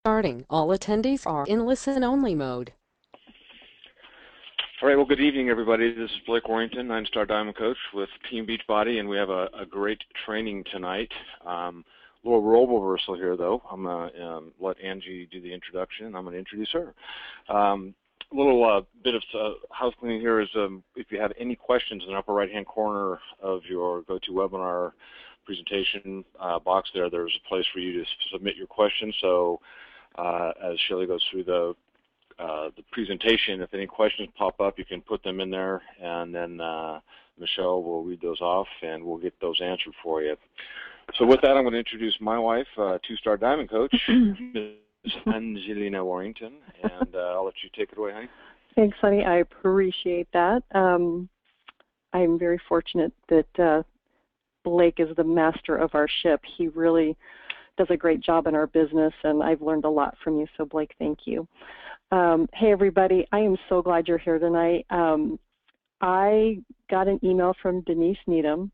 Starting. All attendees are in listen-only mode. All right, well, good evening, everybody. This is Blake Warrington, 9-star Diamond Coach with Team Beachbody, and we have a great training tonight. A little role reversal here, though. I'm going to let Angie do the introduction, and I'm going to introduce her. A little bit of house cleaning here is if you have any questions in the upper right-hand corner of your GoToWebinar presentation box there's a place for you to submit your questions. So as Shelley goes through the presentation, if any questions pop up, you can put them in there, and then Michelle will read those off, and we'll get those answered for you. So with that, I'm going to introduce my wife, 2-star Diamond Coach, Ms. Angelina Warrington, and I'll let you take it away, honey. Thanks, honey. I appreciate that. I'm very fortunate that Blake is the master of our ship. He really does a great job in our business, and I've learned a lot from you, so Blake, thank you. Hey, everybody. I am so glad you're here tonight. I got an email from Denise Needham.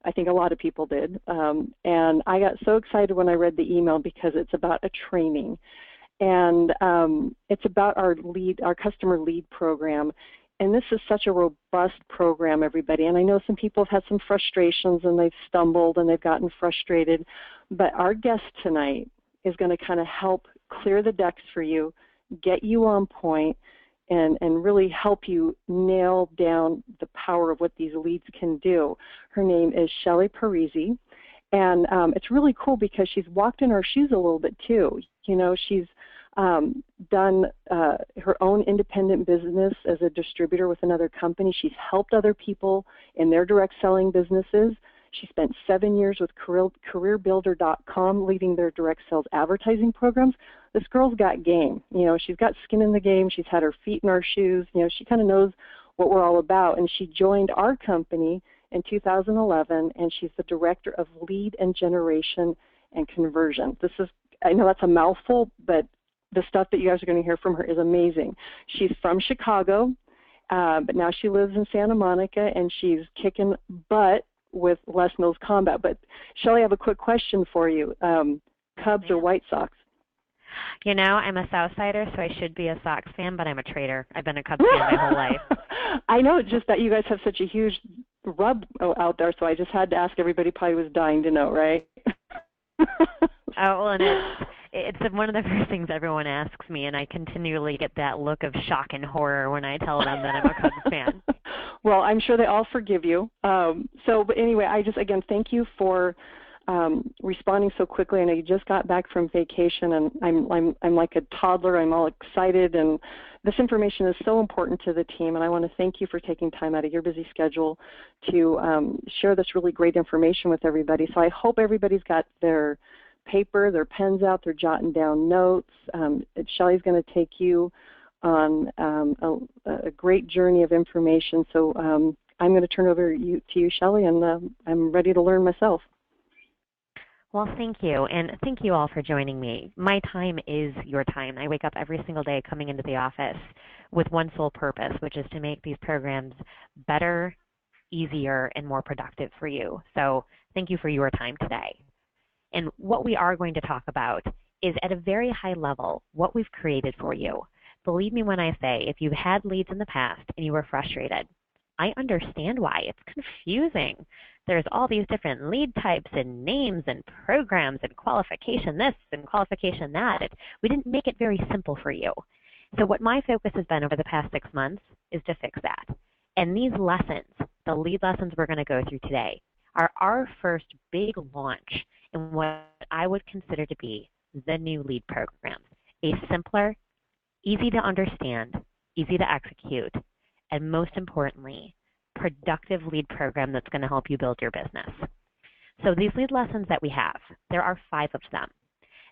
I think a lot of people did. And I got so excited when I read the email because it's about a training. And it's about our customer lead program. And this is such a robust program, everybody. And I know some people have had some frustrations and they've stumbled and they've gotten frustrated. But our guest tonight is going to kind of help clear the decks for you, get you on point, and really help you nail down the power of what these leads can do. Her name is Shelley Parise, and it's really cool because she's walked in our shoes a little bit too. You know, she's done her own independent business as a distributor with another company. She's helped other people in their direct selling businesses. She spent 7 years with CareerBuilder.com leading their direct sales advertising programs. This girl's got game. You know, she's got skin in the game. She's had her feet in our shoes. You know, she kind of knows what we're all about. And she joined our company in 2011, and she's the Director of Lead and Generation and Conversion. This is, I know that's a mouthful, but the stuff that you guys are going to hear from her is amazing. She's from Chicago, but now she lives in Santa Monica, and she's kicking butt with Les Mills Combat. But Shelley, I have a quick question for you. Cubs or White Sox? You know, I'm a Southsider, so I should be a Sox fan, but I'm a traitor. I've been a Cubs fan my whole life. I know, just that you guys have such a huge rub out there, so I just had to ask. Everybody probably was dying to know, right? Oh, and it's one of the first things everyone asks me, and I continually get that look of shock and horror when I tell them that I'm a Cubs fan. Well, I'm sure they all forgive you. But anyway, I just, again, thank you for responding so quickly. I know you just got back from vacation, and I'm like a toddler. I'm all excited, and this information is so important to the team, and I want to thank you for taking time out of your busy schedule to share this really great information with everybody. So I hope everybody's got their paper, their pens out, they're jotting down notes. Shelley's going to take you on a great journey of information. So I'm going to turn over to you, Shelley, and I'm ready to learn myself. Well, thank you, and thank you all for joining me. My time is your time. I wake up every single day coming into the office with one sole purpose, which is to make these programs better, easier, and more productive for you. So thank you for your time today. And what we are going to talk about is at a very high level what we've created for you. Believe me when I say, if you've had leads in the past and you were frustrated, I understand why. It's confusing. There's all these different lead types and names and programs and qualification this and qualification that. We didn't make it very simple for you. So what my focus has been over the past 6 months is to fix that. And these lessons, the lead lessons we're going to go through today, are our first big launch in what I would consider to be the new lead program. A simpler, easy to understand, easy to execute, and most importantly, productive lead program that's going to help you build your business. So these lead lessons that we have, there are 5 of them.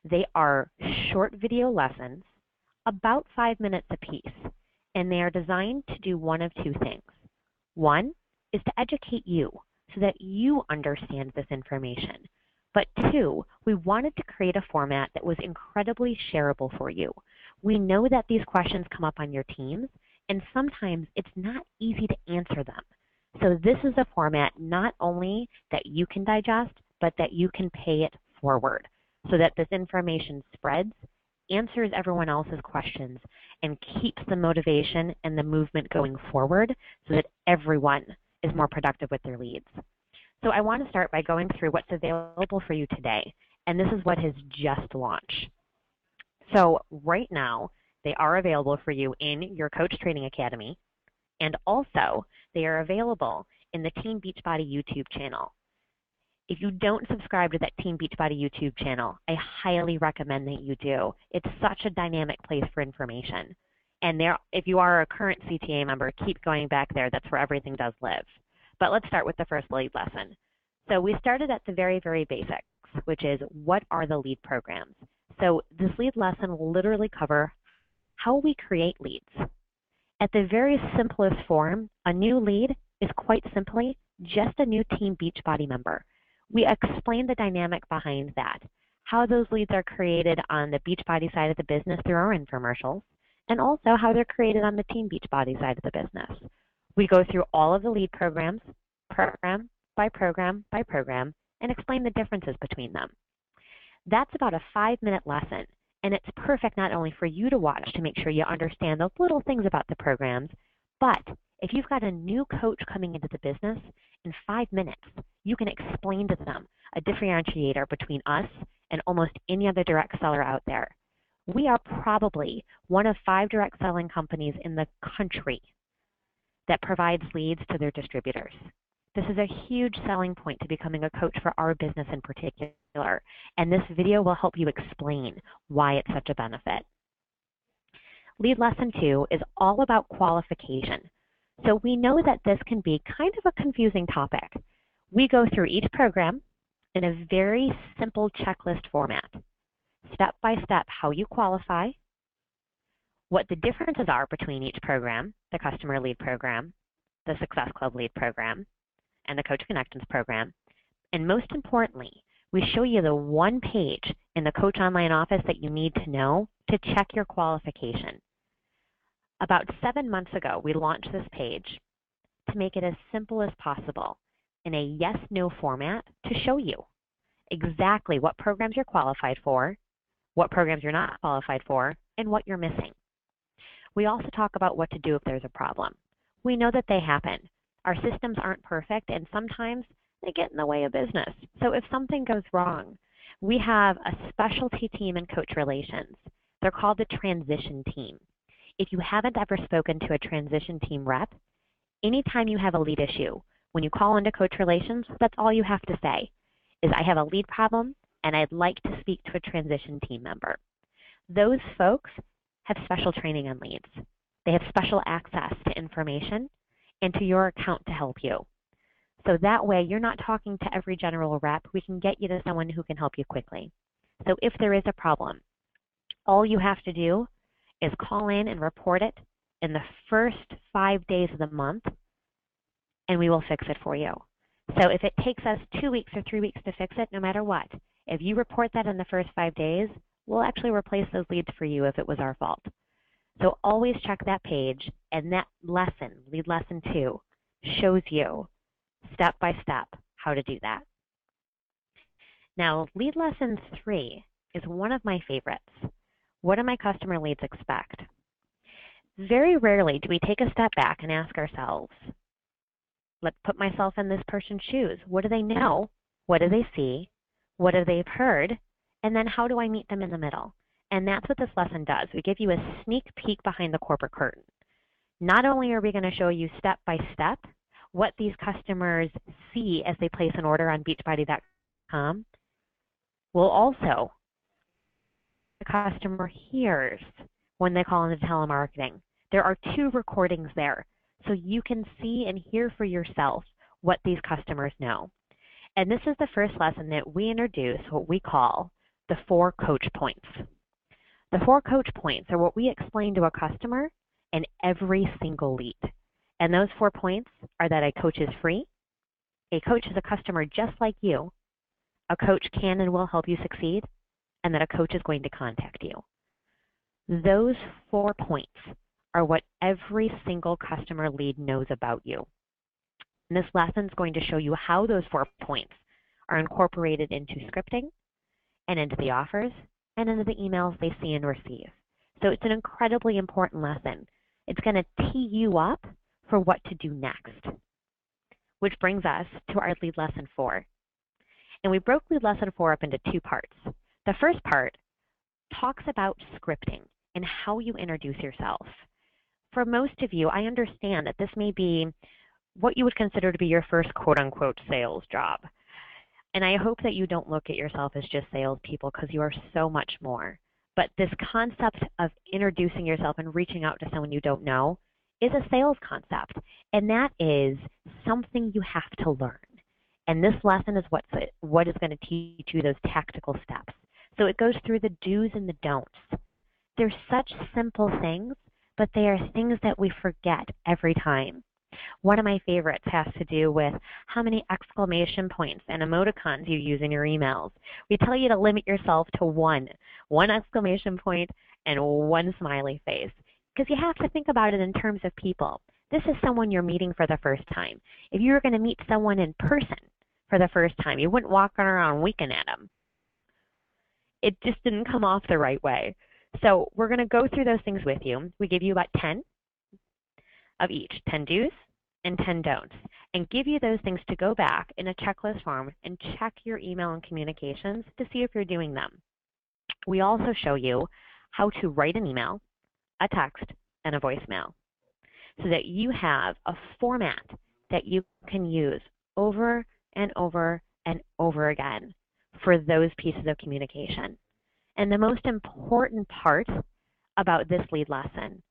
They are short video lessons, about 5 minutes apiece, and they are designed to do one of 2 things. One is to educate you so that you understand this information. But 2, we wanted to create a format that was incredibly shareable for you. We know that these questions come up on your teams, and sometimes it's not easy to answer them. So this is a format not only that you can digest, but that you can pay it forward so that this information spreads answers everyone else's questions, and keeps the motivation and the movement going forward so that everyone is more productive with their leads. So I want to start by going through what's available for you today, and this is what has just launched. So right now, they are available for you in your Coach Training Academy, and also they are available in the Team Beachbody YouTube channel. If you don't subscribe to that Team Beachbody YouTube channel, I highly recommend that you do. It's such a dynamic place for information. And there, if you are a current CTA member, keep going back there. That's where everything does live. But let's start with the first lead lesson. So we started at the very, very basics, which is what are the lead programs? So this lead lesson will literally cover how we create leads. At the very simplest form, a new lead is quite simply just a new Team Beachbody member. We explain the dynamic behind that, how those leads are created on the Beachbody side of the business through our infomercials, and also how they're created on the Team Beachbody side of the business. We go through all of the lead programs, program by program by program, and explain the differences between them. That's about a 5-minute lesson, and it's perfect not only for you to watch to make sure you understand those little things about the programs, but if you've got a new coach coming into the business, in 5 minutes, you can explain to them a differentiator between us and almost any other direct seller out there. We are probably one of 5 direct selling companies in the country that provides leads to their distributors. This is a huge selling point to becoming a coach for our business in particular, and this video will help you explain why it's such a benefit. Lead lesson 2 is all about qualification. So we know that this can be kind of a confusing topic. We go through each program in a very simple checklist format, step by step how you qualify, what the differences are between each program, the Customer Lead Program, the Success Club Lead Program, and the Coach Connections Program. And most importantly, we show you the one page in the Coach Online Office that you need to know to check your qualification. About 7 months ago, we launched this page to make it as simple as possible in a yes-no format to show you exactly what programs you're qualified for, what programs you're not qualified for, and what you're missing. We also talk about what to do if there's a problem. We know that they happen. Our systems aren't perfect, and sometimes they get in the way of business. So if something goes wrong, we have a specialty team in coach relations. They're called the transition team. If you haven't ever spoken to a transition team rep, anytime you have a lead issue, when you call into coach relations, that's all you have to say is, I have a lead problem and I'd like to speak to a transition team member. Those folks have special training on leads. They have special access to information and to your account to help you. So that way you're not talking to every general rep. We can get you to someone who can help you quickly. So if there is a problem, all you have to do is call in and report it in the first 5 days of the month, and we will fix it for you. So if it takes us 2 weeks or 3 weeks to fix it, no matter what, if you report that in the first 5 days, we'll actually replace those leads for you if it was our fault. So always check that page, and that lesson, lead lesson 2, shows you step by step how to do that. Now, lead lesson 3 is one of my favorites. What do my customer leads expect? Very rarely do we take a step back and ask ourselves, let's put myself in this person's shoes. What do they know? What do they see? What have they heard? And then how do I meet them in the middle? And that's what this lesson does. We give you a sneak peek behind the corporate curtain. Not only are we going to show you step by step what these customers see as they place an order on beachbody.com, we'll also, the customer hears when they call into telemarketing. There are 2 recordings there, so you can see and hear for yourself what these customers know. And this is the first lesson that we introduce what we call the 4 coach points. The 4 coach points are what we explain to a customer in every single lead. And those 4 points are that a coach is free, a coach is a customer just like you, a coach can and will help you succeed, and that a coach is going to contact you. Those 4 points are what every single customer lead knows about you. And this lesson is going to show you how those 4 points are incorporated into scripting and into the offers and into the emails they see and receive. So it's an incredibly important lesson. It's going to tee you up for what to do next, which brings us to our lead lesson 4. And we broke lead lesson 4 up into 2 parts. The first part talks about scripting and how you introduce yourself. For most of you, I understand that this may be what you would consider to be your first quote-unquote sales job. And I hope that you don't look at yourself as just salespeople, because you are so much more. But this concept of introducing yourself and reaching out to someone you don't know is a sales concept. And that is something you have to learn. And this lesson is what is going to teach you those tactical steps. So it goes through the do's and the don'ts. They're such simple things, but they are things that we forget every time. One of my favorites has to do with how many exclamation points and emoticons you use in your emails. We tell you to limit yourself to one exclamation point and 1 smiley face, because you have to think about it in terms of people. This is someone you're meeting for the first time. If you were going to meet someone in person for the first time, you wouldn't walk around winking at them. It just didn't come off the right way. So we're going to go through those things with you. We give you about 10 of each, 10 do's and 10 don'ts, and give you those things to go back in a checklist form and check your email and communications to see if you're doing them. We also show you how to write an email, a text, and a voicemail, so that you have a format that you can use over and over and over again for those pieces of communication. And the most important part about this lead lesson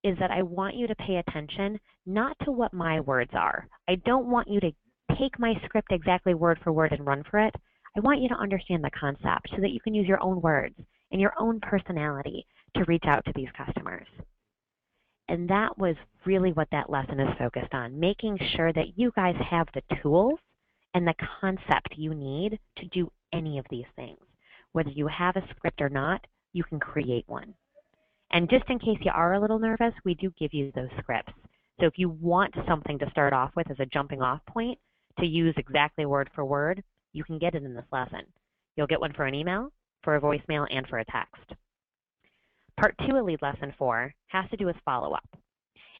is that I want you to pay attention not to what my words are. I don't want you to take my script exactly word for word and run for it. I want you to understand the concept so that you can use your own words and your own personality to reach out to these customers. And that was really what that lesson is focused on, making sure that you guys have the tools and the concept you need to do any of these things. Whether you have a script or not, you can create one. And just in case you are a little nervous, we do give you those scripts. So if you want something to start off with as a jumping off point to use exactly word for word, you can get it in this lesson. You'll get one for an email, for a voicemail, and for a text. Part 2 of lead lesson 4 has to do with follow-up.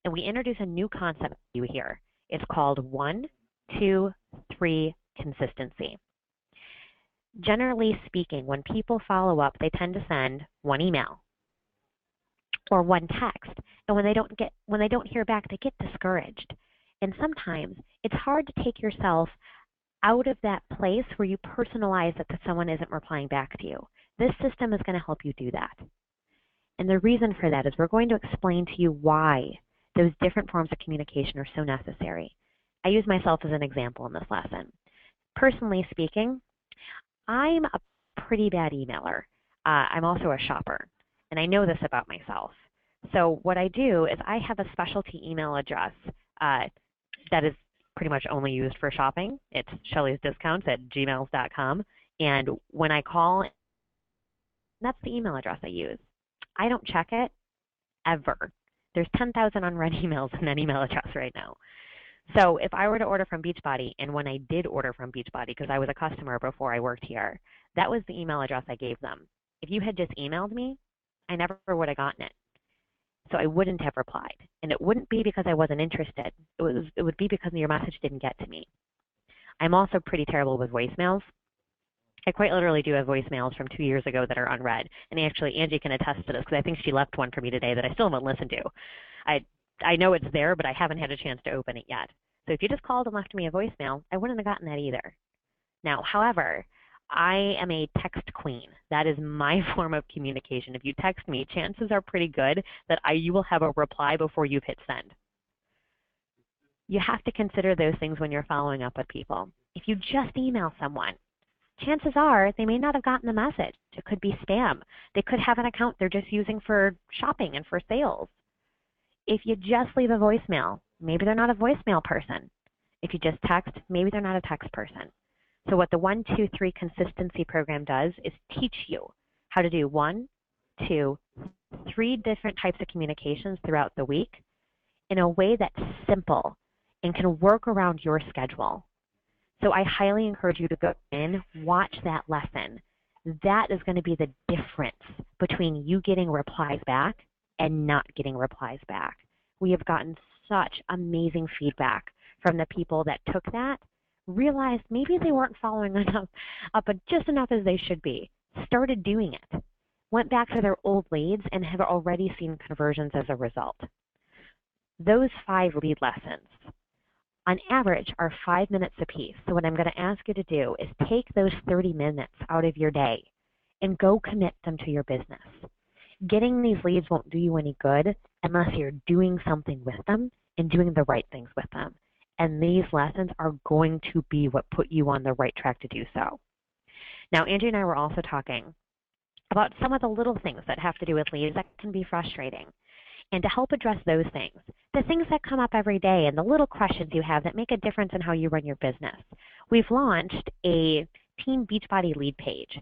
And we introduce a new concept to you here. It's called 1, 2, 3 consistency. Generally speaking, when people follow up, they tend to send 1 email or 1 text. And when they don't hear back, they get discouraged. And sometimes it's hard to take yourself out of that place where you personalize that someone isn't replying back to you. This system is going to help you do that. And the reason for that is we're going to explain to you why those different forms of communication are so necessary. I use myself as an example in this lesson. Personally speaking, I'm a pretty bad emailer. I'm also a shopper, and I know this about myself. So what I do is I have a specialty email address that is pretty much only used for shopping. It's shelleysdiscounts@gmail.com, and when I call, that's the email address I use. I don't check it ever. There's 10,000 unread emails in that email address right now. So if I were to order from Beachbody, and when I did order from Beachbody because I was a customer before I worked here, that was the email address I gave them. If you had just emailed me, I never would have gotten it. So I wouldn't have replied. And it wouldn't be because I wasn't interested. It would be because your message didn't get to me. I'm also pretty terrible with voicemails. I quite literally do have voicemails from 2 years ago that are unread. And actually, Angie can attest to this because I think she left one for me today that I still haven't listened to. I know it's there, but I haven't had a chance to open it yet. So if you just called and left me a voicemail, I wouldn't have gotten that either. Now, however, I am a text queen. That is my form of communication. If you text me, chances are pretty good that you will have a reply before you've hit send. You have to consider those things when you're following up with people. If you just email someone, chances are they may not have gotten the message. It could be spam. They could have an account they're just using for shopping and for sales. If you just leave a voicemail, maybe they're not a voicemail person. If you just text, maybe they're not a text person. So what the 1, 2, 3 consistency program does is teach you how to do 1, 2, 3 different types of communications throughout the week in a way that's simple and can work around your schedule. So I highly encourage you to go in, watch that lesson, That is going to be the difference between you getting replies back and not getting replies back. We have gotten such amazing feedback from the people that took that, realized maybe they weren't following up just enough as they should be, started doing it, went back to their old leads, and have already seen conversions as a result. Those 5 lead lessons, on average, are 5 minutes apiece. So what I'm going to ask you to do is take those 30 minutes out of your day and go commit them to your business. Getting these leads won't do you any good unless you're doing something with them and doing the right things with them. And these lessons are going to be what put you on the right track to do so. Now, Angie and I were also talking about some of the little things that have to do with leads that can be frustrating. And to help address those things, the things that come up every day and the little questions you have that make a difference in how you run your business, we've launched a Team Beachbody lead page.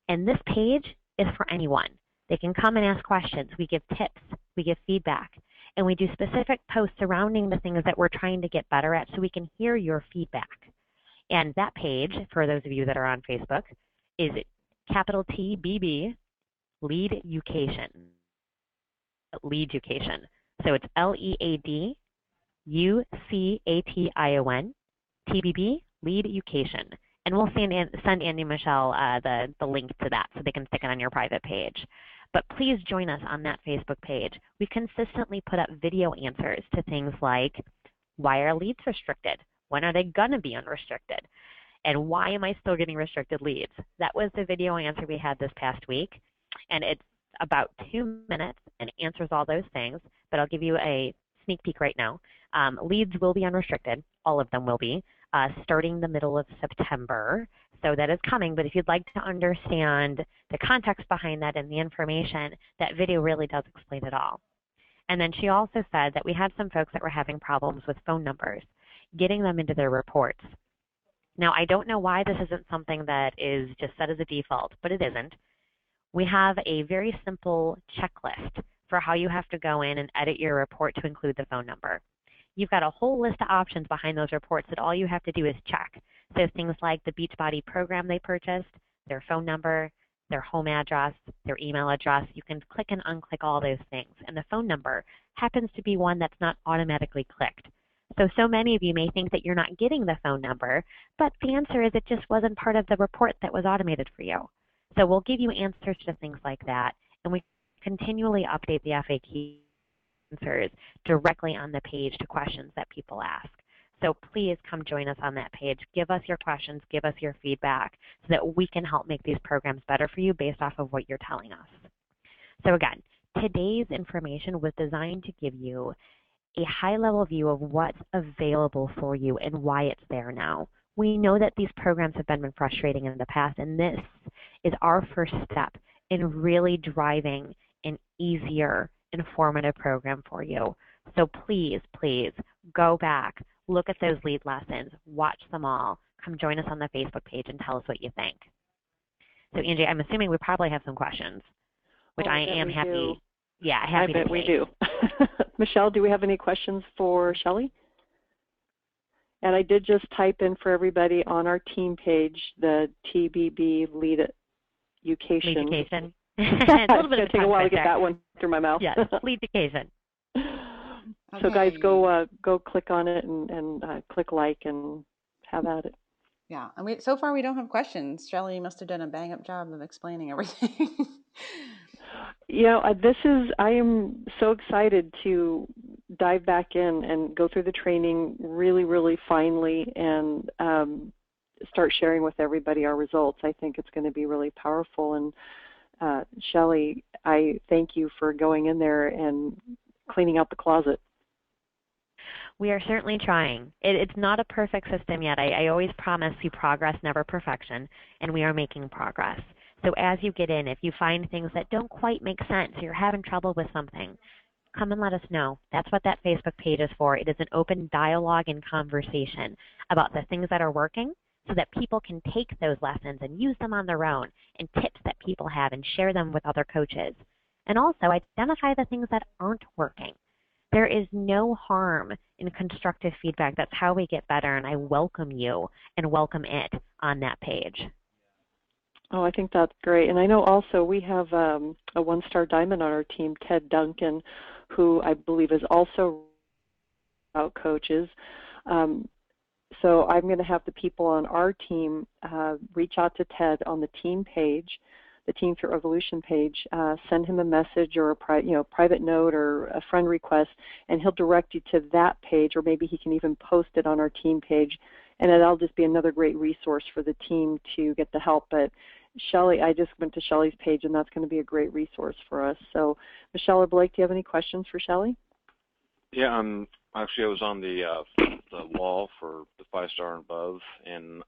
And this page is for anyone. They can come and ask questions. We give tips. We give feedback. And we do specific posts surrounding the things that we're trying to get better at so we can hear your feedback. And that page, for those of you that are on Facebook, is capital TBB Lead Education. Leaducation. So it's LEADUCATION, TBB, Lead Education. And we'll send Andy and Michelle the link to that so they can stick it on your private page. But please join us on that Facebook page. We consistently put up video answers to things like, why are leads restricted? When are they going to be unrestricted? And why am I still getting restricted leads? That was the video answer we had this past week. And it's about 2 minutes and answers all those things, but I'll give you a sneak peek right now. Leads will be unrestricted. All of them will be, starting the middle of September. So that is coming, but if you'd like to understand the context behind that and the information, that video really does explain it all. And then she also said that we had some folks that were having problems with phone numbers, getting them into their reports. Now, I don't know why this isn't something that is just set as a default, but it isn't. We have a very simple checklist for how you have to go in and edit your report to include the phone number. You've got a whole list of options behind those reports that all you have to do is check. So things like the Beachbody program they purchased, their phone number, their home address, their email address. You can click and unclick all those things. And the phone number happens to be one that's not automatically clicked. So many of you may think that you're not getting the phone number, but the answer is it just wasn't part of the report that was automated for you. So we'll give you answers to things like that, and we continually update the FAQ answers directly on the page to questions that people ask. So please come join us on that page. Give us your questions, give us your feedback so that we can help make these programs better for you based off of what you're telling us. So again, today's information was designed to give you a high-level view of what's available for you and why it's there now. We know that these programs have been frustrating in the past, and this is our first step in really driving an easier, informative program for you. So please, please go back, look at those lead lessons, watch them all, come join us on the Facebook page and tell us what you think. So Angie, I'm assuming we probably have some questions, which I am happy. Do. Yeah, happy to take. I bet we do. Michelle, do we have any questions for Shelley? And I did just type in for everybody on our team page the TBB Lead Education. Lead Education. It's going to take a while to get that one through my mouth. Yes, Lead Education. So guys, go click on it and click like and have at it. Yeah, and so far we don't have questions. Shelley must have done a bang-up job of explaining everything. I am so excited to dive back in and go through the training really, really finely and start sharing with everybody our results. I think it's going to be really powerful. And Shelley, I thank you for going in there and cleaning out the closet. We are certainly trying. It's not a perfect system yet. I always promise you progress, never perfection, and we are making progress. So as you get in, if you find things that don't quite make sense, or you're having trouble with something, come and let us know. That's what that Facebook page is for. It is an open dialogue and conversation about the things that are working so that people can take those lessons and use them on their own, and tips that people have and share them with other coaches. And also identify the things that aren't working. There is no harm in constructive feedback. That's how we get better, and I welcome you and welcome it on that page. Oh, I think that's great. And I know also we have a one-star diamond on our team, Ted Duncan, who I believe is also out coaches. So I'm going to have the people on our team reach out to Ted on the team page, the Team Fit Revolution page, send him a message or a private note or a friend request, and he'll direct you to that page, or maybe he can even post it on our team page, and that'll just be another great resource for the team to get the help. But Shelley, I just went to Shelley's page, and that's going to be a great resource for us. So Michelle or Blake, do you have any questions for Shelley? Yeah, actually I was on the wall for the 5-star and above, and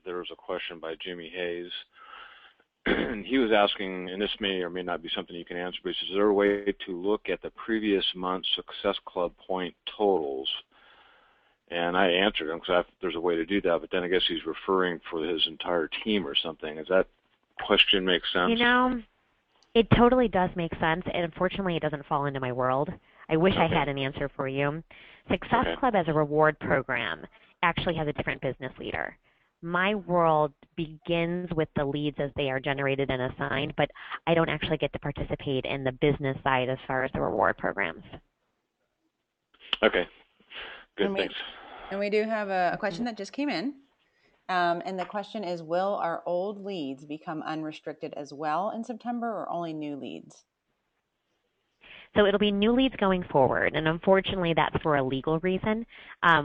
there was a question by Jimmy Hayes, and he was asking, and this may or may not be something you can answer, but he says, is there a way to look at the previous month's Success Club point totals? And I answered him because there's a way to do that, but then I guess he's referring for his entire team or something. Does that question make sense? You know, it totally does make sense, and unfortunately it doesn't fall into my world. I wish I had an answer for you. Success Club as a reward program actually has a different business leader. My world begins with the leads as they are generated and assigned, but I don't actually get to participate in the business side as far as the reward programs. Okay. Good, thanks. And we do have a question that just came in. And the question is, will our old leads become unrestricted as well in September, or only new leads? So it'll be new leads going forward, and unfortunately that's for a legal reason.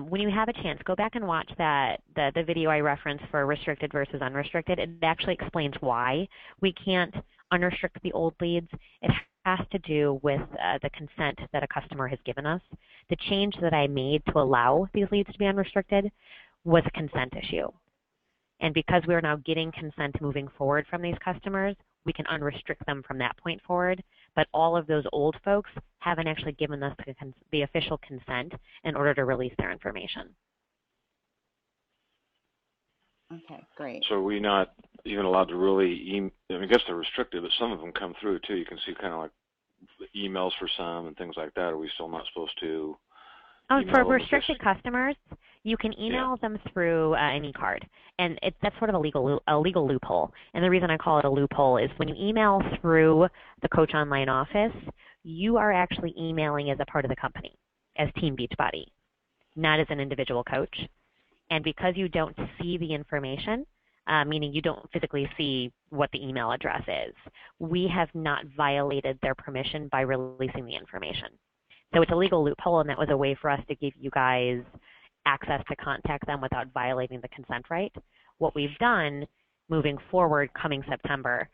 When you have a chance, go back and watch the video I referenced for restricted versus unrestricted. It actually explains why we can't unrestrict the old leads. It has to do with the consent that a customer has given us. The change that I made to allow these leads to be unrestricted was a consent issue. And because we're now getting consent moving forward from these customers, we can unrestrict them from that point forward. But all of those old folks haven't actually given us the official consent in order to release their information. Okay, great. So are we not even allowed to really I guess they're restricted, but some of them come through too. You can see kind of like emails for some and things like that. Are we still not supposed to? For restricted customers, you can email them through an e-card, and that's sort of a legal loophole. And the reason I call it a loophole is when you email through the Coach Online office, you are actually emailing as a part of the company, as Team Beachbody, not as an individual coach. And because you don't see the information, meaning you don't physically see what the email address is, we have not violated their permission by releasing the information. So it's a legal loophole, and that was a way for us to give you guys access to contact them without violating the consent right. What we've done moving forward coming September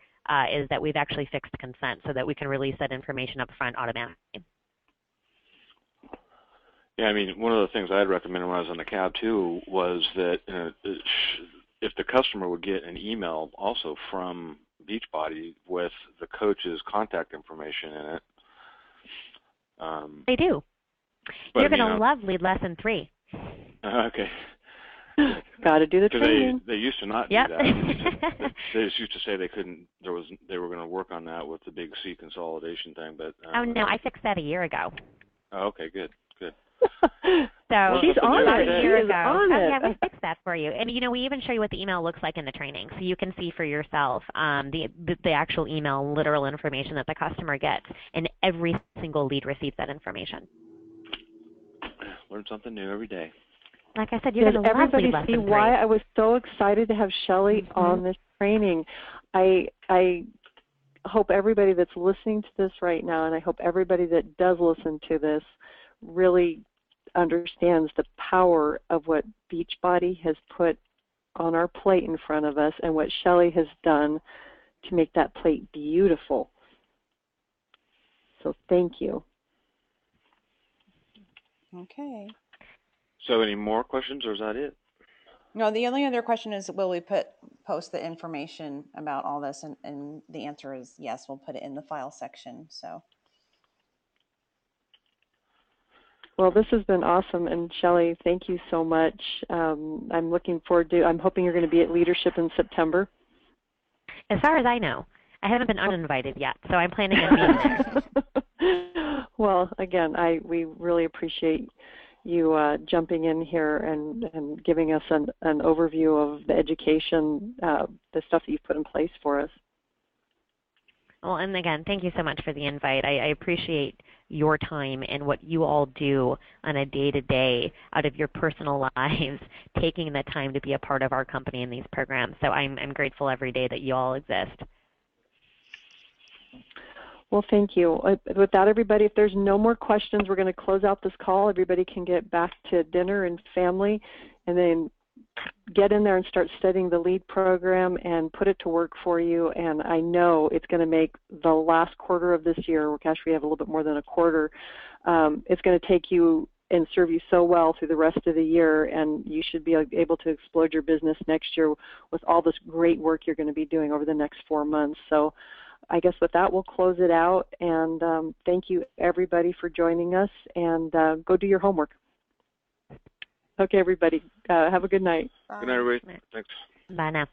is that we've actually fixed consent so that we can release that information up front automatically. Yeah, I mean, one of the things I'd recommend when I was on the cab too was that if the customer would get an email also from Beachbody with the coach's contact information in it. They do. You're going to love lead lesson 3. Okay. Got to do the training. They used to not do that. They just used to say they couldn't. They were going to work on that with the big C consolidation thing, but. Oh no, I fixed that a year ago. Oh, okay, good. So she's on about it. a year ago. Yeah, we fixed that for you, and we even show you what the email looks like in the training, so you can see for yourself the actual email, literal information that the customer gets, and every single lead receives that information. Learn something new every day. Like I said, you're going to love lead lesson 3. See why I was so excited to have Shelley on this training? I hope everybody that's listening to this right now, and I hope everybody that does listen to this really understands the power of what Beachbody has put on our plate in front of us and what Shelley has done to make that plate beautiful. So thank you. Okay. So any more questions, or is that it? No, the only other question is, will we post the information about all this? And the answer is yes, we'll put it in the file section. So. Well, this has been awesome, and Shelley, thank you so much. I'm looking forward to. I'm hoping you're going to be at Leadership in September. As far as I know, I haven't been uninvited yet, so I'm planning on being there. Well, again, we really appreciate you jumping in here and giving us an overview of the education, the stuff that you've put in place for us. Well, and again, thank you so much for the invite. I appreciate your time and what you all do on a day-to-day out of your personal lives, taking the time to be a part of our company in these programs. So I'm grateful every day that you all exist. Well, thank you. With that, everybody, if there's no more questions, we're going to close out this call. Everybody can get back to dinner and family, and then get in there and start studying the LEAD program and put it to work for you. And I know it's going to make the last quarter of this year, gosh, we have a little bit more than a quarter, it's going to take you and serve you so well through the rest of the year, and you should be able to explode your business next year with all this great work you're going to be doing over the next 4 months. So I guess with that, we'll close it out, and thank you, everybody, for joining us, and go do your homework. Okay, everybody, have a good night. Good night, everybody. Thanks. Bye now.